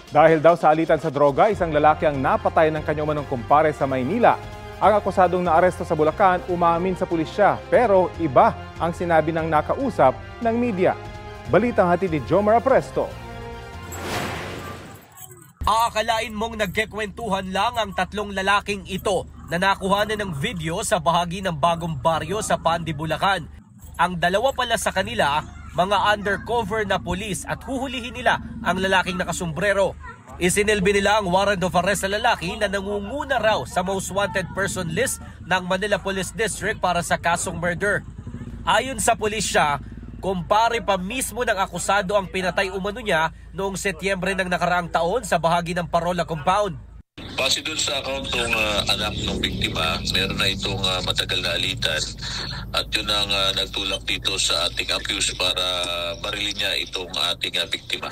Dahil daw sa alitan sa droga, isang lalaki ang napatay ng kanyang umanong kumpare sa Maynila. Ang akusadong naaresto sa Bulacan umamin sa pulisya, pero iba ang sinabi ng nakausap ng media. Balitang hatid ni Jomar Apresto. Aakalain mong nagkekwentuhan lang ang tatlong lalaking ito na nakuha na ng video sa bahagi ng Bagong Baryo sa Pandi, Bulacan. Ang dalawa pala sa kanila, mga undercover na pulis at huhulihin nila ang lalaking nakasombrero. Isinilbi nila ang warrant of arrest sa lalaki na nangunguna raw sa most wanted person list ng Manila Police District para sa kasong murder. Ayon sa pulisya, kumpare pa mismo ng akusado ang pinatay umano niya noong Setyembre ng nakaraang taon sa bahagi ng Parola Compound. Base doon sa account ng anak ng biktima, meron na itong matagal na alitan at yun ang nagtulak dito sa ating accused para barilin niya itong ating biktima.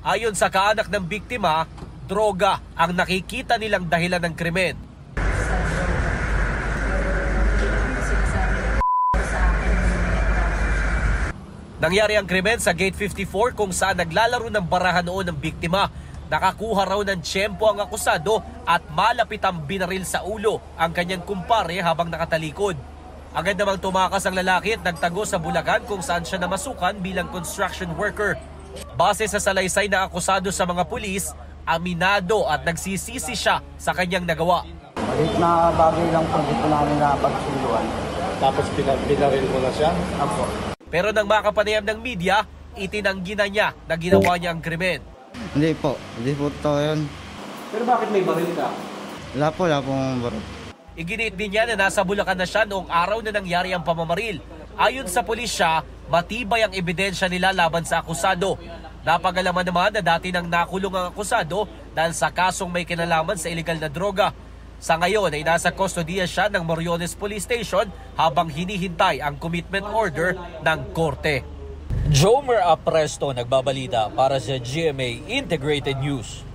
Ayon sa kaanak ng biktima, droga ang nakikita nilang dahilan ng krimen. Nangyari ang krimen sa Gate 54 kung saan naglalaro ng barahan noon ng biktima. Nakakuha raw ng tiyempo ang akusado at malapit ang binaril sa ulo ang kanyang kumpare habang nakatalikod. Agad namang tumakas ang lalaki at nagtago sa Bulacan kung saan siya namasukan bilang construction worker. Base sa salaysay na akusado sa mga pulis, aminado at nagsisisi siya sa kanyang nagawa. Maliit na bagay lang po dito namin na pagsuluan. Tapos binaril mo na siya? Apo. Pero nang makapanayam ng media, itinanggi na niya na ginawa niya ang krimen. Hindi po totoo yun. Pero bakit may baril ka? Wala pong baril. Iginiit din niya na nasa Bulacan na siya noong araw na nangyari ang pamamaril. Ayon sa pulisya, matibay ang ebidensya nila laban sa akusado. Napag-alaman naman na dati nang nakulong ang akusado dahil sa kasong may kinalaman sa iligal na droga. Sa ngayon ay nasa kustodiya siya ng Moriones Police Station habang hinihintay ang commitment order ng korte. Jomar Apresto nagbabalita para sa GMA Integrated News.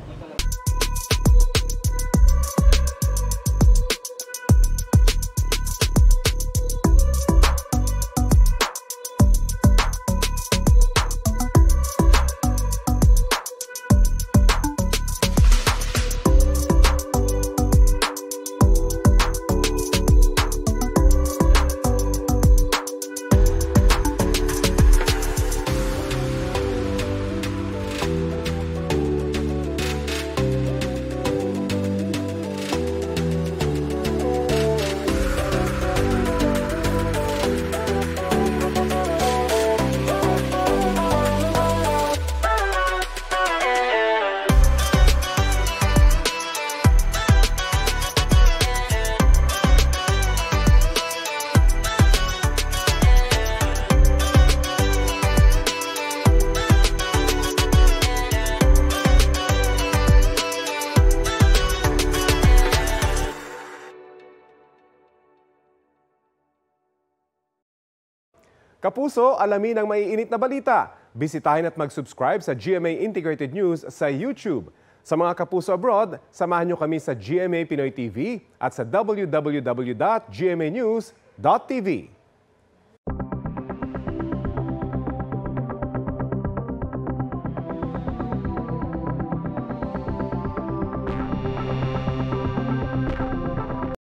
Kapuso, alamin ang maiinit na balita. Bisitahin at mag-subscribe sa GMA Integrated News sa YouTube. Sa mga kapuso abroad, samahan niyo kami sa GMA Pinoy TV at sa www.gmanews.tv.